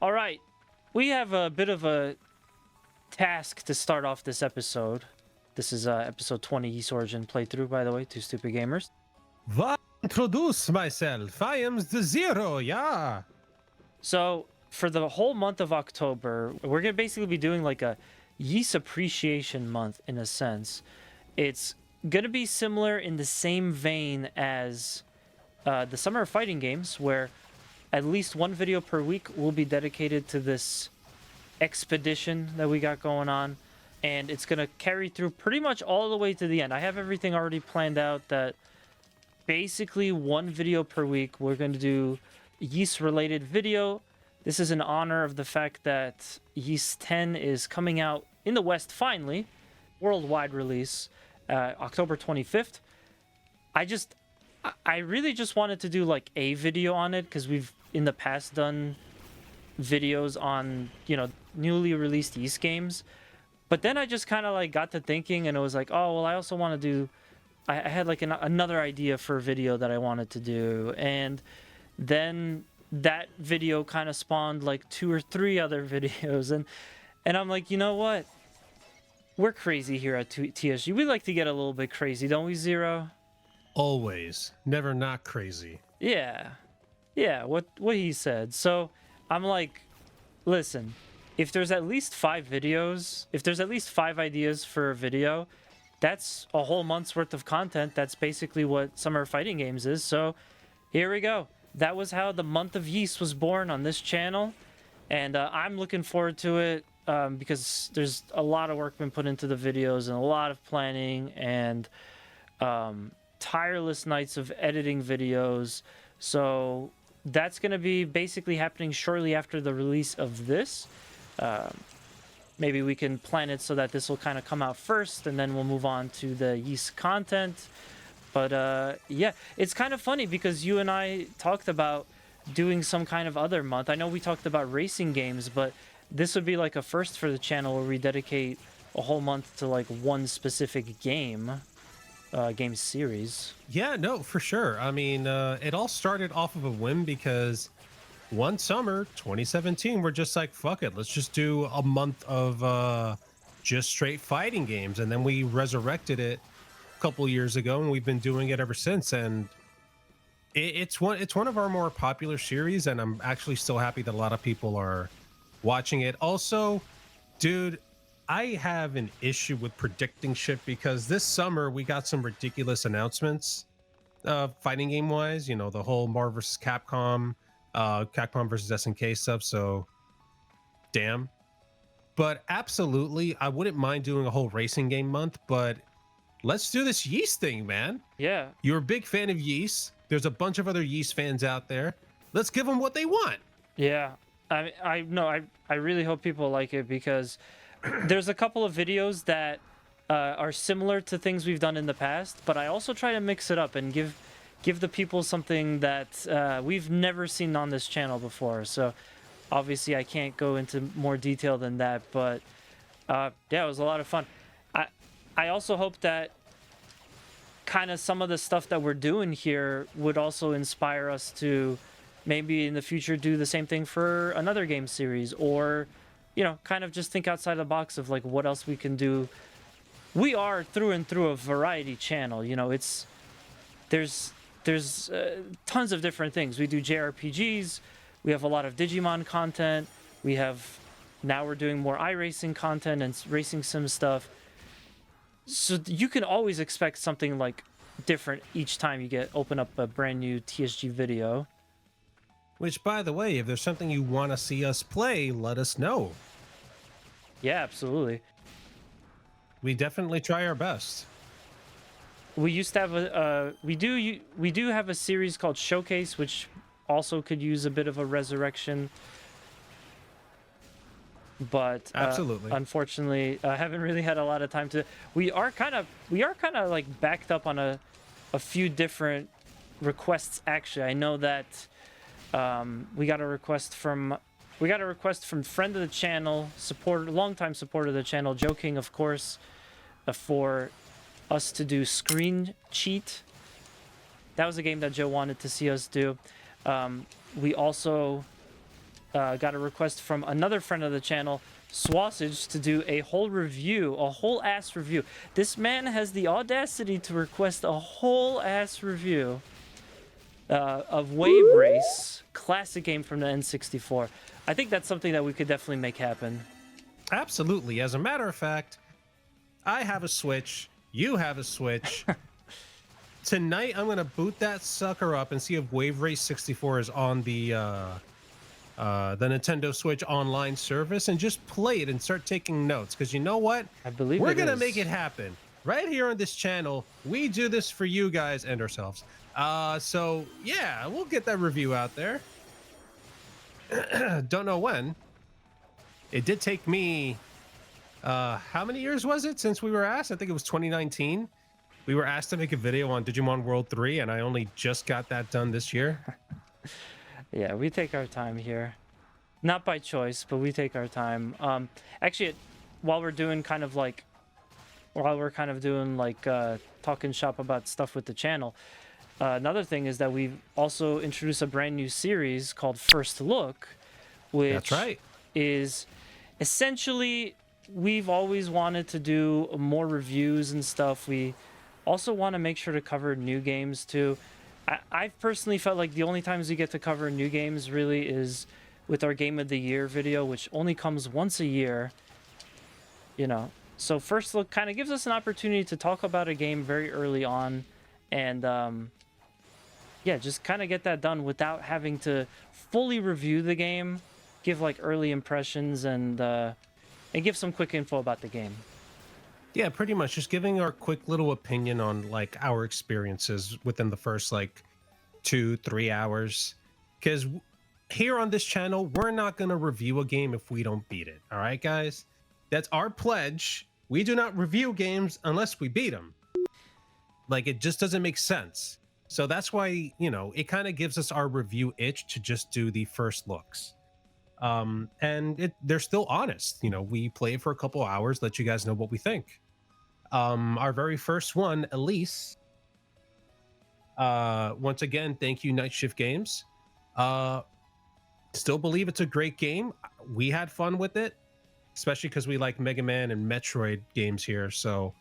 All right, we have a bit of a task to start off this episode. This is episode 20 Yeast Origin playthrough, by the way, Two Stupid Gamers. Va introduce myself. I am the Zero, yeah. So for the whole month of October, we're gonna basically be doing like a yeast appreciation month in a sense. It's gonna be similar in the same vein as the Summer of Fighting Games, where at least one video per week will be dedicated to this expedition that we got going on, and it's gonna carry through pretty much all the way to the end. I have everything already planned out that basically one video per week we're going to do yeast related video. This is in honor of the fact that Yeast 10 is coming out in the West finally, worldwide release, October 25th. I really just wanted to do like a video on it because we've in the past done videos on, you know, newly released yeast games. But then I just kind of like got to thinking, and it was like, oh well, I also want to do, I had like another idea for a video that I wanted to do, and then that video kind of spawned like 2 or 3 other videos, and I'm like, you know what, we're crazy here at TSG. We like to get a little bit crazy, don't we, Zero? Always, never not crazy. Yeah, what he said. So I'm like, listen, if there's at least 5 videos, if there's at least 5 ideas for a video, that's a whole month's worth of content. That's basically what Summer Fighting Games is. So here we go. That was how the month of yeast was born on this channel, and I'm looking forward to it because there's a lot of work been put into the videos and a lot of planning and tireless nights of editing videos. So that's going to be basically happening shortly after the release of this. Maybe we can plan it so that this will kind of come out first, and then we'll move on to the yeast content. But yeah, it's kind of funny because you and I talked about doing some kind of other month. I know we talked about racing games, but this would be like a first for the channel where we dedicate a whole month to like one specific game series. Yeah, no, for sure. I mean, it all started off of a whim because one summer, 2017, we're just like, fuck it, let's just do a month of just straight fighting games. And then we resurrected it a couple years ago, and we've been doing it ever since. And it's one of our more popular series, and I'm actually still happy that a lot of people are watching it. Also, dude, I have an issue with predicting shit because this summer we got some ridiculous announcements, fighting game wise. You know, the whole Marvel vs. Capcom, Capcom versus SNK stuff. So, damn. But absolutely, I wouldn't mind doing a whole racing game month. But let's do this yeast thing, man. Yeah, You're a big fan of yeast. There's a bunch of other yeast fans out there. Let's give them what they want. yeah. I really hope people like it because there's a couple of videos that are similar to things we've done in the past, but I also try to mix it up and give the people something that we've never seen on this channel before. So obviously I can't go into more detail than that, but yeah, it was a lot of fun. I also hope that kind of some of the stuff that we're doing here would also inspire us to maybe in the future do the same thing for another game series, or you know, kind of just think outside the box of like what else we can do. We are through and through a variety channel. You know, there's tons of different things. We do JRPGs. We have a lot of Digimon content. Now we're doing more iRacing content and racing sim stuff. So you can always expect something like different each time you open up a brand new TSG video. Which, by the way, if there's something you want to see us play, let us know. Yeah, absolutely. We definitely try our best. We used to have we do have a series called Showcase, which also could use a bit of a resurrection. But Absolutely. Unfortunately, I haven't really had a lot of time to. We are kind of like backed up on a few different requests. Actually, I know that we got a request from friend of the channel, longtime supporter of the channel, Joe King, of course, for us to do Screen Cheat. That was a game that Joe wanted to see us do. we also got a request from another friend of the channel, Swasage, to do a whole review, a whole ass review. This man has the audacity to request a whole ass review of Wave Race, classic game from the N64. I think that's something that we could definitely make happen. Absolutely. As a matter of fact, I have a Switch. You have a Switch. Tonight, I'm going to boot that sucker up and see if Wave Race 64 is on the Nintendo Switch online service and just play it and start taking notes. Because you know what? I believe we're going to make it happen. Right here on this channel, we do this for you guys and ourselves. So, yeah, we'll get that review out there. Don't know when. It did take me, how many years was it since we were asked? I think it was 2019. We were asked to make a video on Digimon World 3, and I only just got that done this year. Yeah, we take our time here. Not by choice, but we take our time. Actually, while we're kind of doing talking shop about stuff with the channel, another thing is that we've also introduced a brand new series called First Look, which That's right. is essentially, we've always wanted to do more reviews and stuff. We also want to make sure to cover new games too. I've personally felt like the only times we get to cover new games really is with our Game of the Year video, which only comes once a year. You know, so First Look kind of gives us an opportunity to talk about a game very early on, and yeah, just kind of get that done without having to fully review the game, give like early impressions, and give some quick info about the game. Yeah, pretty much just giving our quick little opinion on like our experiences within the first like 2-3 hours. Because here on this channel, we're not going to review a game if we don't beat it. All right, guys? That's our pledge. We do not review games unless we beat them. Like, it just doesn't make sense. So that's why, you know, it kind of gives us our review itch to just do the first looks. And they're still honest. You know, we play it for a couple hours, let you guys know what we think. Our very first one, Elise. Once again, thank you, Night Shift Games. Still believe it's a great game. We had fun with it, especially because we like Mega Man and Metroid games here. So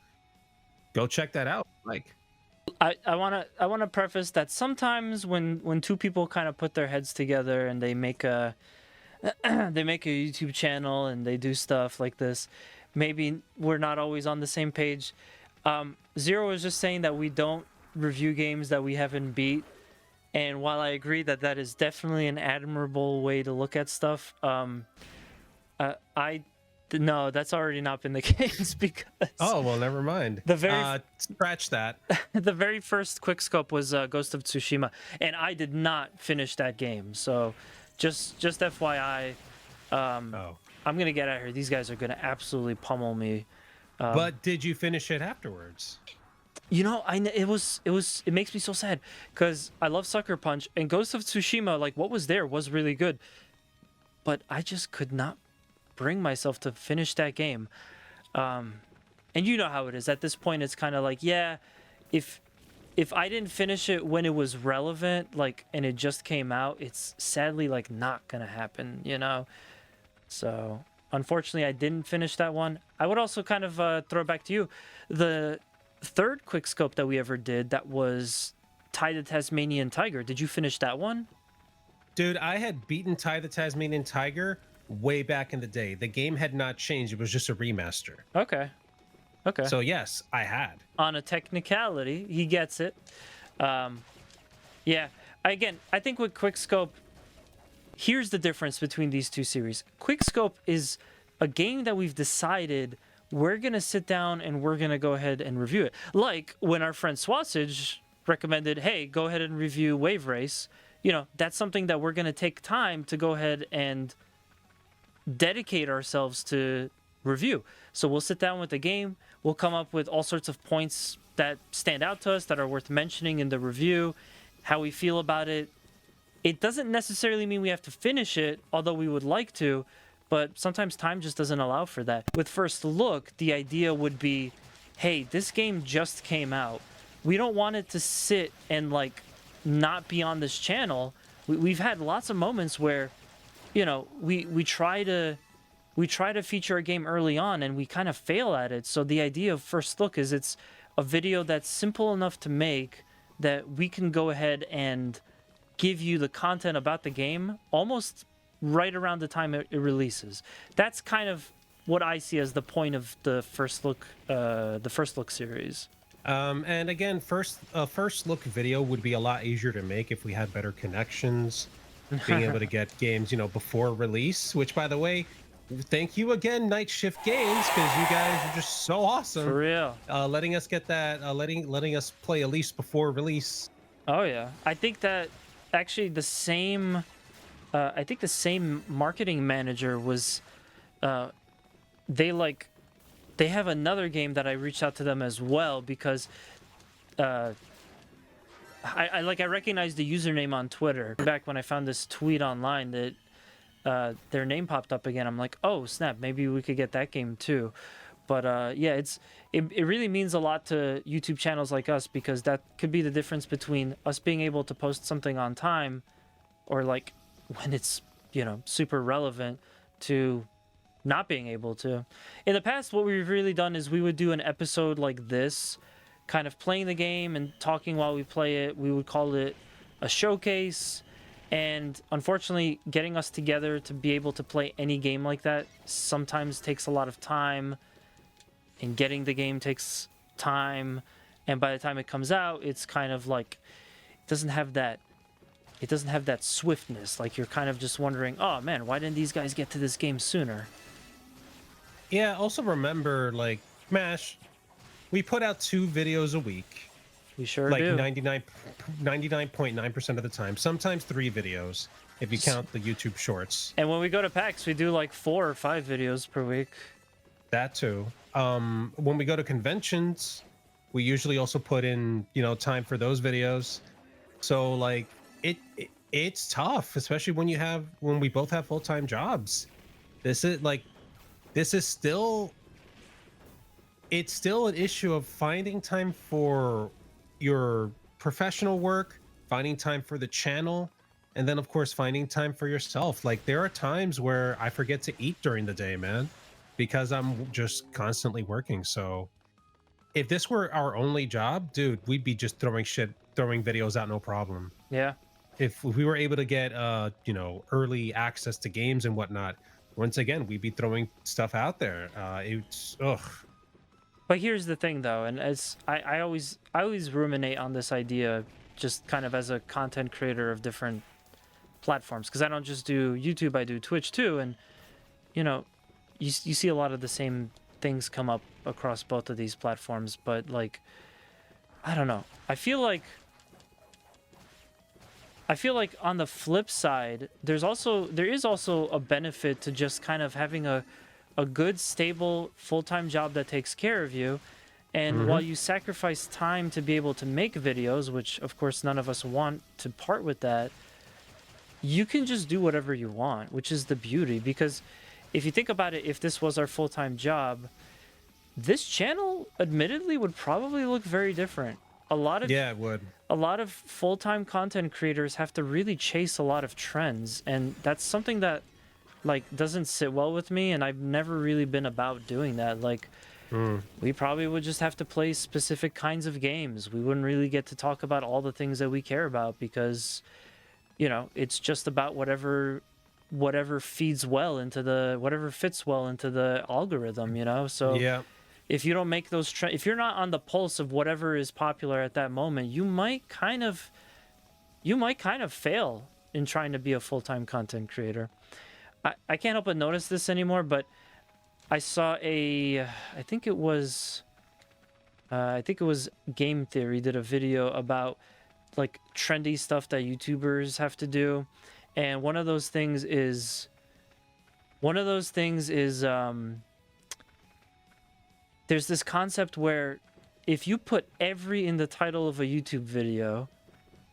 go check that out. Like, I wanna preface that sometimes when two people kind of put their heads together and they make a YouTube channel and they do stuff like this, maybe we're not always on the same page. Zero was just saying that we don't review games that we haven't beat, and while I agree that that is definitely an admirable way to look at stuff, no, that's already not been the case because oh well, never mind. The very scratch that. The very first quickscope was Ghost of Tsushima, and I did not finish that game. So just FYI, I'm gonna get out here. These guys are gonna absolutely pummel me. But did you finish it afterwards? You know, it makes me so sad because I love Sucker Punch, and Ghost of Tsushima, like what was there was really good, but I just could not bring myself to finish that game. And you know how it is at this point. It's kind of like, yeah, if I didn't finish it when it was relevant, like, and it just came out, it's sadly like not gonna happen, you know. So unfortunately, I didn't finish that one. I would also kind of throw it back to you. The third quickscope that we ever did, that was Ty the Tasmanian Tiger. Did you finish that one? Dude, I had beaten Ty the Tasmanian Tiger way back in the day. The game had not changed. It was just a remaster. Okay. So yes, I had. On a technicality, he gets it. Yeah. Again, I think with quickscope, here's the difference between these two series. Quickscope is a game that we've decided we're going to sit down and we're going to go ahead and review it. Like when our friend Swasage recommended, hey, go ahead and review Wave Race. You know, that's something that we're going to take time to go ahead and dedicate ourselves to review. So we'll sit down with the game. We'll come up with all sorts of points that stand out to us that are worth mentioning in the review, how we feel about it. It doesn't necessarily mean we have to finish it, although we would like to, but sometimes time just doesn't allow for that. With First Look, the idea would be, hey, this game just came out. We don't want it to sit and like not be on this channel. we've had lots of moments where, you know, we try to feature a game early on and we kind of fail at it. So the idea of First Look is it's a video that's simple enough to make that we can go ahead and give you the content about the game almost right around the time it releases. That's kind of what I see as the point of the First Look series. And again, first look video would be a lot easier to make if we had better connections, being able to get games, you know, before release. Which, by the way, thank you again, Night Shift Games, because you guys are just so awesome. For real. Letting us get that, letting us play at least before release. Oh yeah, I think that actually the same marketing manager was, they have another game that I reached out to them as well because I recognized the username on Twitter back when I found this tweet online that their name popped up again. I'm like, oh snap, maybe we could get that game too. But yeah, it really means a lot to YouTube channels like us because that could be the difference between us being able to post something on time or like when it's, you know, super relevant to not being able to. In the past, what we've really done is we would do an episode like this, kind of playing the game and talking while we play it. We would call it a showcase. And unfortunately, getting us together to be able to play any game like that sometimes takes a lot of time. And getting the game takes time. And by the time it comes out, it's kind of like, it doesn't have that swiftness. Like you're kind of just wondering, oh man, why didn't these guys get to this game sooner? Yeah, also remember, like, MASH, we put out 2 videos a week. We sure like do. 99.9% of the time. Sometimes 3 videos, if you count the YouTube shorts. And when we go to PAX, we do like 4 or 5 videos per week. That too. When we go to conventions, we usually also put in, you know, time for those videos. So, like, it's tough, especially when we both have full-time jobs. It's still an issue of finding time for your professional work, finding time for the channel, and then of course finding time for yourself. Like there are times where I forget to eat during the day, man, because I'm just constantly working. So if this were our only job, dude, we'd be just throwing videos out no problem. Yeah. If we were able to get you know, early access to games and whatnot, once again, we'd be throwing stuff out there. It's ugh. But here's the thing, though, and as I always ruminate on this idea, just kind of as a content creator of different platforms, because I don't just do YouTube, I do Twitch too, and you know, you see a lot of the same things come up across both of these platforms. But like, I don't know. I feel like on the flip side, there is also a benefit to just kind of having a good, stable, full-time job that takes care of you. And while you sacrifice time to be able to make videos, which of course none of us want to part with that, you can just do whatever you want, which is the beauty. Because if you think about it, if this was our full-time job, this channel admittedly would probably look very different. It would. A lot of full-time content creators have to really chase a lot of trends, and that's something that like doesn't sit well with me, and I've never really been about doing that. Like we probably would just have to play specific kinds of games. We wouldn't really get to talk about all the things that we care about because, you know, it's just about whatever feeds well into whatever fits well into the algorithm, you know? So yeah. If you don't make those if you're not on the pulse of whatever is popular at that moment, you might kind of fail in trying to be a full-time content creator. I can't help but notice this anymore, but I saw I think it was Game Theory did a video about like trendy stuff that YouTubers have to do, and one of those things is there's this concept where if you put every in the title of a YouTube video,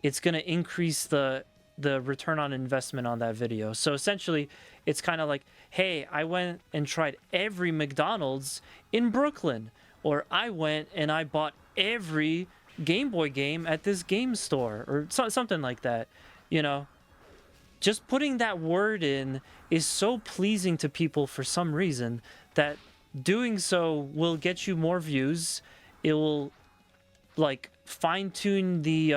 it's going to increase the return on investment on that video. So essentially, it's kind of like, hey, I went and tried every McDonald's in Brooklyn, or I went and I bought every Game Boy game at this game store, or something like that, you know? just putting that word in is so pleasing to people for some reason that doing so will get you more views. It will like fine tune the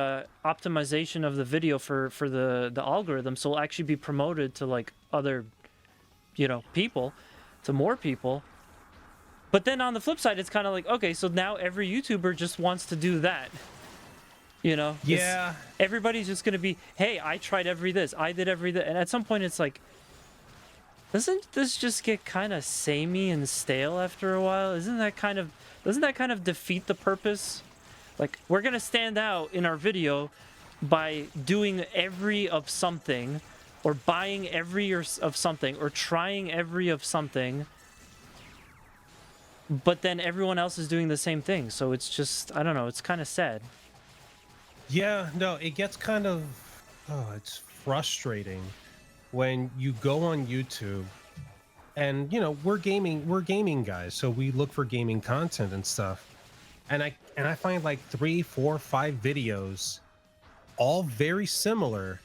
optimization of the video for the algorithm, so it'll actually be promoted to like other, you know, people, to more people. But then on the flip side, it's kind of like, okay, so now every YouTuber just wants to do that. You know? Yeah. Everybody's just going to be, hey, I tried every this, I did every that. And at some point, it's like, doesn't this just get kind of samey and stale after a while? Doesn't that kind of defeat the purpose? Like, we're going to stand out in our video by doing every of something, or buying every of something, or trying every of something. But then everyone else is doing the same thing. So it's just, I don't know, it's kind of sad. Yeah, no, it gets kind of, it's frustrating when you go on YouTube and, you know, we're gaming guys, so we look for gaming content and stuff. And I find like 3, 4, 5 videos all very similar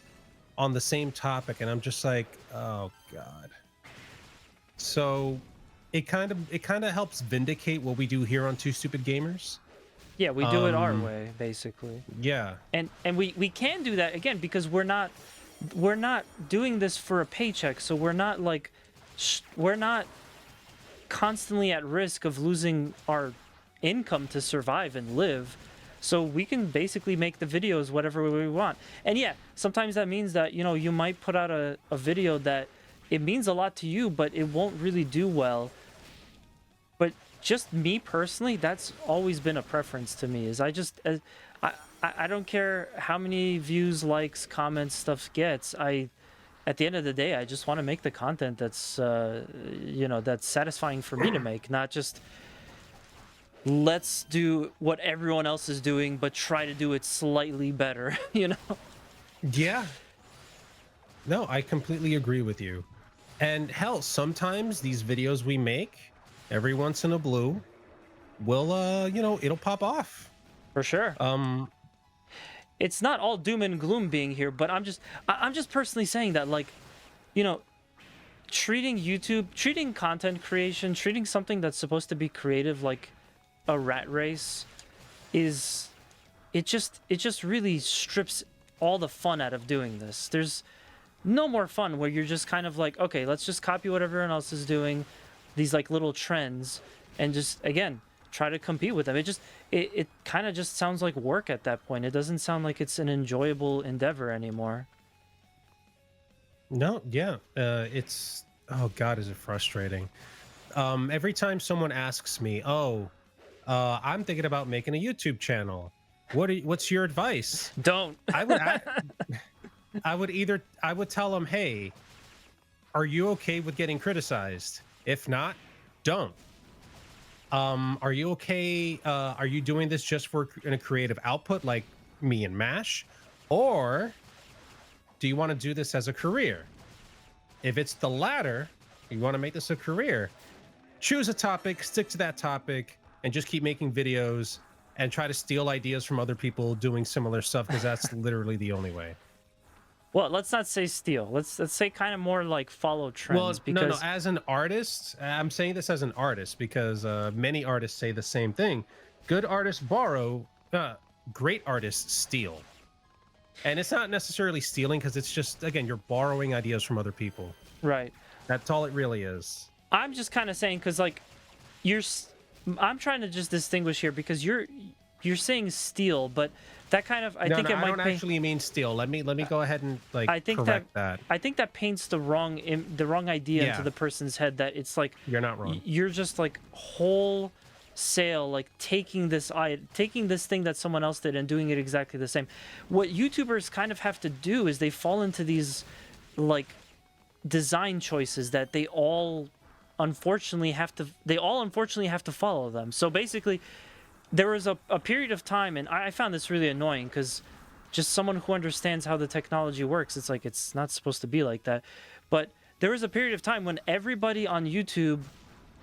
on the same topic, and I'm just like, oh God. So it kind of helps vindicate what we do here on Two Stupid Gamers. Yeah, we do it our way, basically. Yeah. And we can do that again because we're not doing this for a paycheck, so we're not like we're not constantly at risk of losing our income to survive and live. So we can basically make the videos whatever we want. And yeah, sometimes that means that, you know, you might put out a video that it means a lot to you, but it won't really do well. But just me personally, that's always been a preference to me. Is I don't care how many views, likes, comments, stuff gets. At the end of the day, I just want to make the content that's you know, that's satisfying for me to make, not just let's do what everyone else is doing, but try to do it slightly better. You know? Yeah. No, I completely agree with you. And hell, sometimes these videos we make, every once in a blue, will you know, it'll pop off. For sure. It's not all doom and gloom being here, but I'm just personally saying that, like, you know, treating content creation, treating something that's supposed to be creative like a rat race it just really strips all the fun out of doing this. There's no more fun where you're just kind of like, okay, let's just copy what everyone else is doing, these like little trends, and just again try to compete with them. It kind of just sounds like work at that point. It doesn't sound like it's an enjoyable endeavor anymore. No, yeah, it's, oh God, is it frustrating. Every time someone asks me, I'm thinking about making a YouTube channel, what's your advice? Don't. I would tell them, hey, are you okay with getting criticized? If not, don't. Are you okay? Are you doing this just for a creative output like me and Mash? Or do you want to do this as a career? If it's the latter, you want to make this a career, choose a topic, stick to that topic, and just keep making videos and try to steal ideas from other people doing similar stuff, because that's literally the only way. Well, let's not say steal. Let's say kind of more like follow trends. Well, because... no. As an artist, I'm saying this as an artist because many artists say the same thing. Good artists borrow, great artists steal. And it's not necessarily stealing, because it's just, again, you're borrowing ideas from other people. Right. That's all it really is. I'm just kind of saying, because like I'm trying to just distinguish here, because you're saying steal, but that kind of I think it might. I don't actually mean steal. Let me go ahead and like correct that. I think that paints the wrong idea into the person's head, that it's like you're not wrong. You're just like wholesale, like taking this thing that someone else did and doing it exactly the same. What YouTubers kind of have to do is they fall into these like design choices that they all unfortunately have to follow them. So basically, there was a period of time, and I found this really annoying, because just someone who understands how the technology works, it's like it's not supposed to be like that. But there was a period of time when everybody on YouTube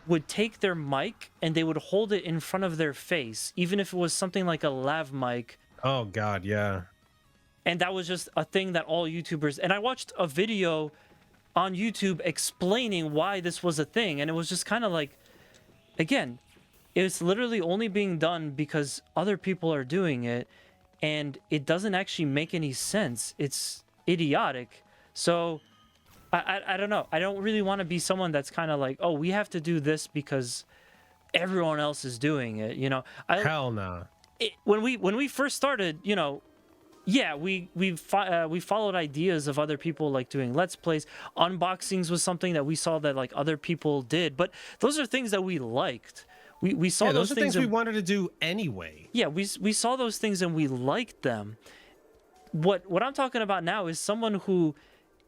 would take their mic and they would hold it in front of their face, even if it was something like a lav mic. Oh God, yeah. and that was just a thing that all YouTubers. And I watched a video on YouTube explaining why this was a thing, and it was just kind of like, again, it's literally only being done because other people are doing it, and it doesn't actually make any sense. It's idiotic. So I don't know. I don't really want to be someone that's kind of like, oh, we have to do this because everyone else is doing it. You know, Hell nah. When we first started, you know, yeah, we followed ideas of other people like doing let's plays. Unboxings was something that we saw that like other people did, but those are things that we liked. We saw those are things we and, wanted to do anyway. yeah, we saw those things and we liked them. What I'm talking about now is someone who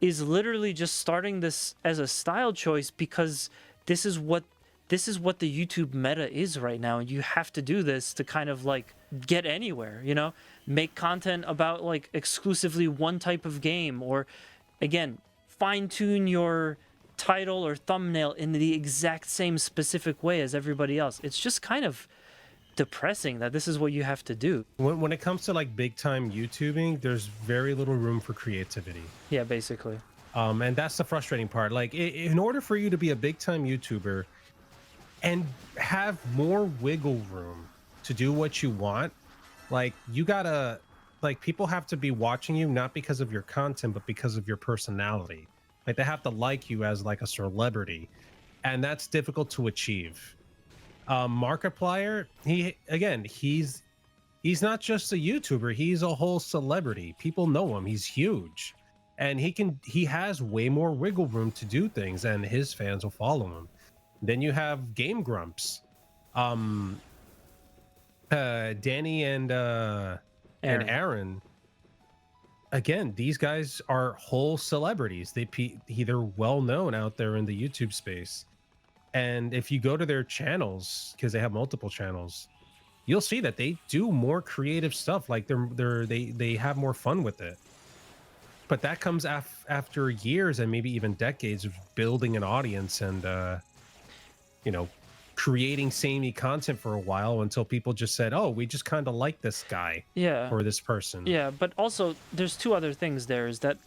is literally just starting this as a style choice because this is what the YouTube meta is right now, and you have to do this to kind of like get anywhere, you know? Make content about like exclusively one type of game, or again, fine-tune your title or thumbnail in the exact same specific way as everybody else. It's just kind of depressing that this is what you have to do. When it comes to like big time YouTubing, there's very little room for creativity. Yeah, basically. And that's the frustrating part. Like, in order for you to be a big time YouTuber and have more wiggle room to do what you want, like, you gotta, like, people have to be watching you not because of your content, but because of your personality. Like, they have to like you as like a celebrity, and that's difficult to achieve. Markiplier, he's not just a YouTuber, he's a whole celebrity. People know him, he's huge, and he has way more wiggle room to do things, and his fans will follow him. Then you have Game Grumps, Danny and Aaron. Again, these guys are whole celebrities. They're well known out there in the YouTube space. And if you go to their channels, because they have multiple channels, you'll see that they do more creative stuff. Like they have more fun with it. But that comes after years and maybe even decades of building an audience and you know, creating samey content for a while until people just said, oh, we just kind of like this guy, yeah, or this person. Yeah, but also there's two other things there. Is that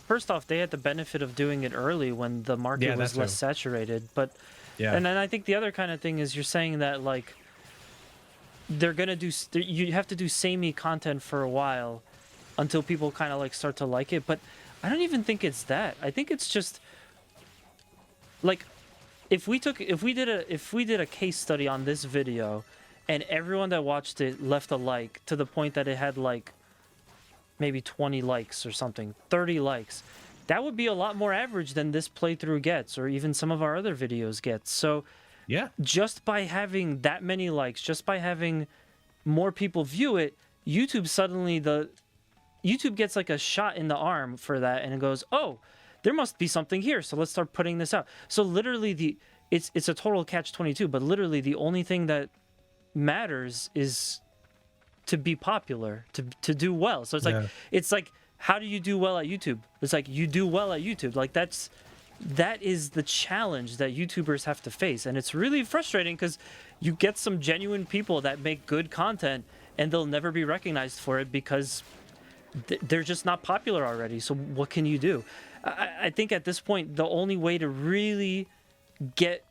first off, they had the benefit of doing it early when the market was less saturated. But yeah, and then I think the other kind of thing is you're saying that like they're gonna do, you have to do samey content for a while until people kind of like start to like it. But I don't even think it's that. I think it's just like if we did a case study on this video and everyone that watched it left a like to the point that it had like maybe 20 likes or something, 30 likes, that would be a lot more average than this playthrough gets, or even some of our other videos get. So yeah, just by having that many likes, just by having more people view it, YouTube gets like a shot in the arm for that, and it goes, oh, there must be something here, so let's start putting this out. So literally it's a total catch-22, but literally the only thing that matters is to be popular, to do well. So it's like how do you do well at YouTube? It's like you do well at YouTube. Like that is the challenge that YouTubers have to face, and it's really frustrating because you get some genuine people that make good content and they'll never be recognized for it because they're just not popular already. So what can you do? I think at this point, the only way to really get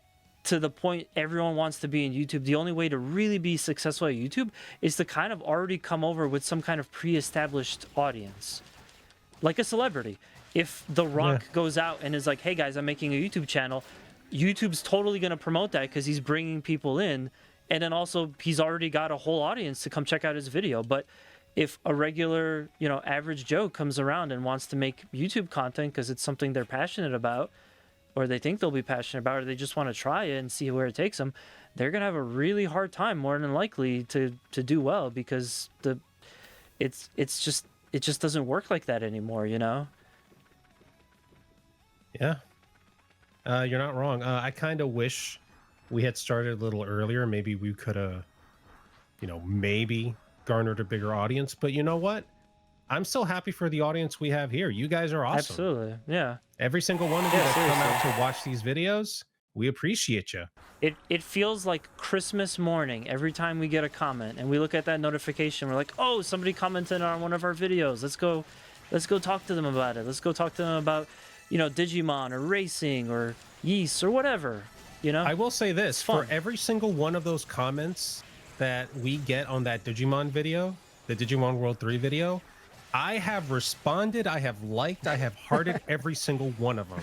to the point everyone wants to be in YouTube, the only way to really be successful at YouTube is to kind of already come over with some kind of pre-established audience. Like a celebrity. If The Rock goes out and is like, hey guys, I'm making a YouTube channel, YouTube's totally going to promote that because he's bringing people in. And then also he's already got a whole audience to come check out his video. But if a regular, you know, average Joe comes around and wants to make YouTube content because it's something they're passionate about, or they think they'll be passionate about, or they just want to try it and see where it takes them, they're gonna have a really hard time, more than likely, to do well because it just doesn't work like that anymore, you know? Yeah, you're not wrong. I kind of wish we had started a little earlier. Maybe we could have, you know, maybe garnered a bigger audience, but you know what, I'm still happy for the audience we have here. You guys are awesome. Absolutely. Yeah, every single one of you that come out to watch these videos, We appreciate you. It feels like Christmas morning every time we get a comment and we look at that notification. We're like, oh, somebody commented on one of our videos. Let's go talk to them about it. Let's go talk to them about, Digimon or racing or yeast or whatever. I will say this, fun. for every single one of those comments that we get on that Digimon video, the Digimon World 3 video, I have responded, I have liked, I have hearted every single one of them.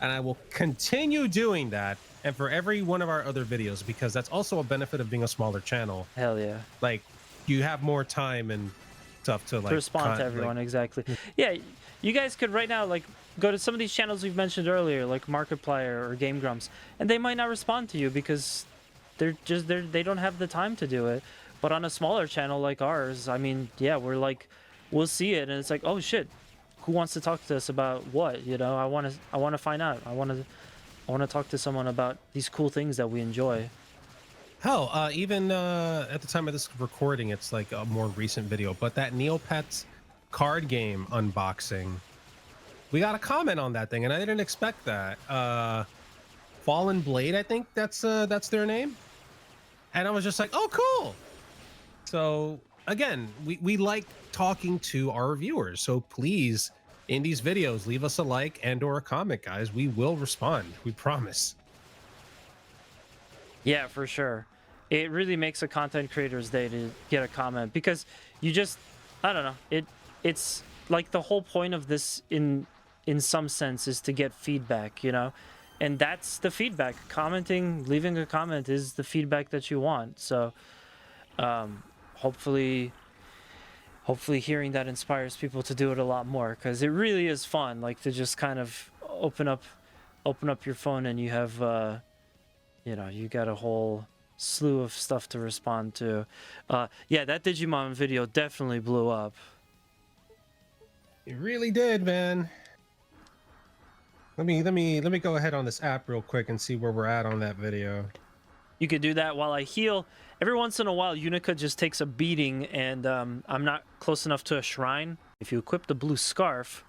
And I will continue doing that. And for every one of our other videos, because that's also a benefit of being a smaller channel. Hell yeah. Like, you have more time and stuff to like respond to everyone. Exactly. Yeah, you guys could right now like go to some of these channels we've mentioned earlier, like Markiplier or Game Grumps, and they might not respond to you because they don't have the time to do it. But on a smaller channel like ours, I mean, yeah, we'll see it and it's like, oh shit, who wants to talk to us about what? I want to find out. I want to talk to someone about these cool things that we enjoy. Hell, even at the time of this recording, it's like a more recent video, but that Neopets card game unboxing, we got a comment on that thing, and I didn't expect that. Fallen Blade, I think that's their name, and I was just like, oh, cool. So again, we like talking to our viewers, so please, in these videos, leave us a like and or a comment, guys. We will respond. We promise. Yeah, for sure. It really makes a content creator's day to get a comment because I don't know. It's like the whole point of this in some sense is to get feedback, and that's the feedback. Commenting, leaving a comment is the feedback that you want. So, hopefully hearing that inspires people to do it a lot more because it really is fun. Like to just kind of open up your phone and you have, you got a whole slew of stuff to respond to. Yeah, that Digimon video definitely blew up. It really did, man. Let me go ahead on this app real quick and see where we're at on that video. You could do that while I heal. Every once in a while, Unica just takes a beating, and I'm not close enough to a shrine. If you equip the blue scarf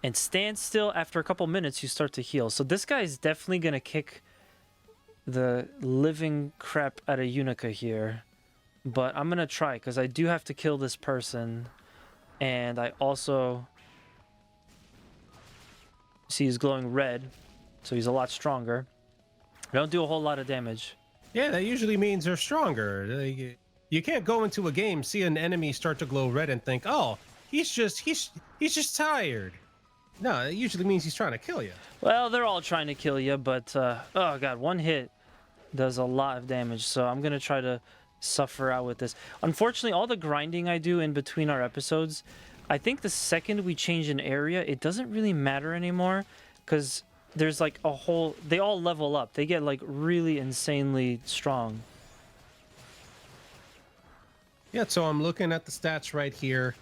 and stand still, after a couple minutes, you start to heal. So this guy is definitely gonna kick the living crap out of Unica here, but I'm gonna try because I do have to kill this person, and I also see he's glowing red, so he's a lot stronger. I don't do a whole lot of damage. Yeah, that usually means they're stronger. You can't go into a game, see an enemy start to glow red, and think, oh, he's just tired. No, it usually means he's trying to kill you. Well, they're all trying to kill you, but oh god, one hit does a lot of damage, so I'm gonna try to suffer out with this. Unfortunately, all the grinding I do in between our episodes, I think the second we change an area, it doesn't really matter anymore, because there's like a whole... They all level up. They get like really insanely strong. Yeah, so I'm looking at the stats right here.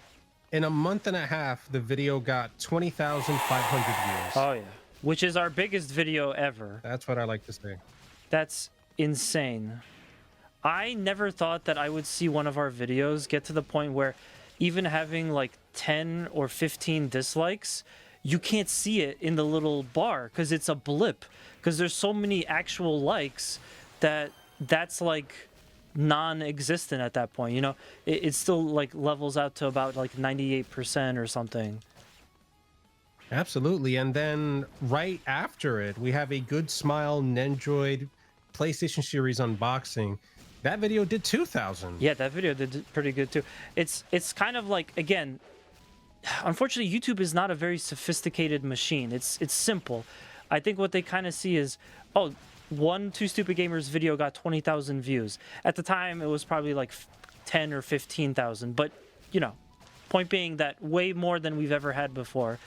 In a month and a half, the video got 20,500 views. Oh, yeah. Which is our biggest video ever. That's what I like to say. That's insane. I never thought that I would see one of our videos get to the point where even having like 10 or 15 dislikes, you can't see it in the little bar because it's a blip. Because there's so many actual likes that's like non-existent at that point. It still like levels out to about like 98% or something. Absolutely. And then right after it, we have a Good Smile Nendroid PlayStation Series unboxing. That video did 2,000. Yeah, that video did pretty good too. It's kind of like, again, unfortunately, YouTube is not a very sophisticated machine. It's simple. I think what they kind of see is, oh, one Two Stupid Gamers video got 20,000 views. At the time, it was probably like 10 or 15,000. But, point being that way more than we've ever had before.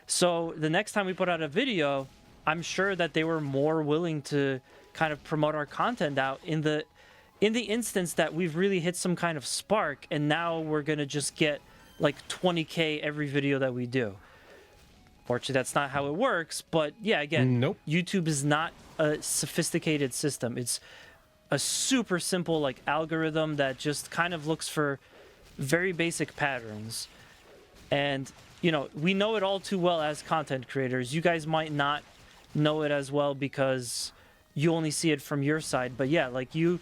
So the next time we put out a video, I'm sure that they were more willing to kind of promote our content out in the instance that we've really hit some kind of spark, and now we're gonna just get like 20K every video that we do. Fortunately, that's not how it works, but yeah, again, nope. YouTube is not a sophisticated system. It's a super simple like algorithm that just kind of looks for very basic patterns. And we know it all too well as content creators. You guys might not know it as well because you only see it from your side. But yeah, like you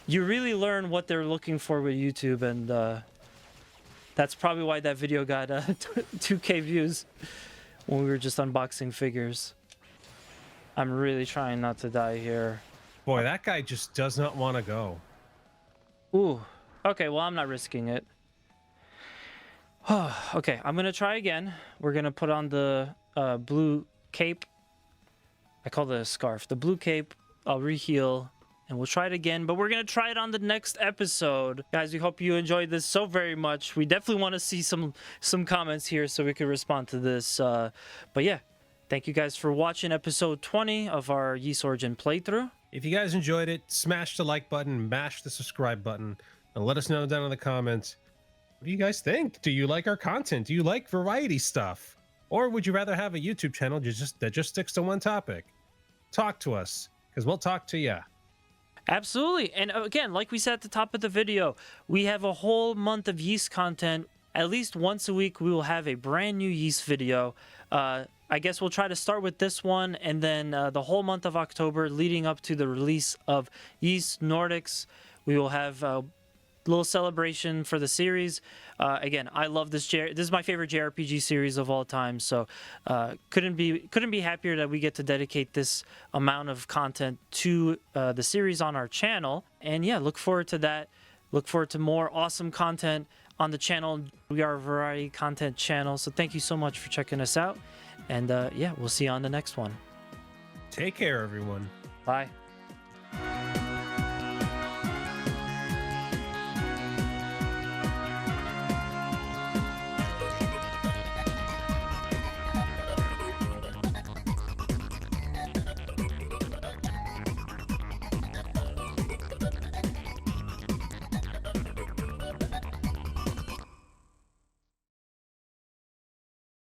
really learn what they're looking for with YouTube, and that's probably why that video got 2K views when we were just unboxing figures. I'm really trying not to die here. Boy, that guy just does not want to go. Ooh. Okay, well, I'm not risking it. Okay, I'm gonna try again. We're gonna put on the blue cape. I call it a scarf. The blue cape. I'll reheal, and we'll try it again. But we're gonna try it on the next episode, guys. We hope you enjoyed this so very much. We definitely want to see some comments here so we can respond to this. But yeah, thank you guys for watching episode 20 of our Ys Origin playthrough. If you guys enjoyed it, smash the like button, mash the subscribe button, and let us know down in the comments. What do you guys think? Do you like our content? Do you like variety stuff? Or would you rather have a YouTube channel that just sticks to one topic? Talk to us, because we'll talk to ya. Absolutely. And again, like we said at the top of the video, we have a whole month of Ys content. At least once a week, we will have a brand new Ys video. I guess we'll try to start with this one, and then the whole month of October leading up to the release of Ys Nordics, we will have a little celebration for the series. Again, I love this. This is my favorite JRPG series of all time, so couldn't be happier that we get to dedicate this amount of content to the series on our channel. And yeah, look forward to that. Look forward to more awesome content on the channel. We are a variety content channel, so thank you so much for checking us out. And yeah, we'll see you on the next one. Take care, everyone. Bye.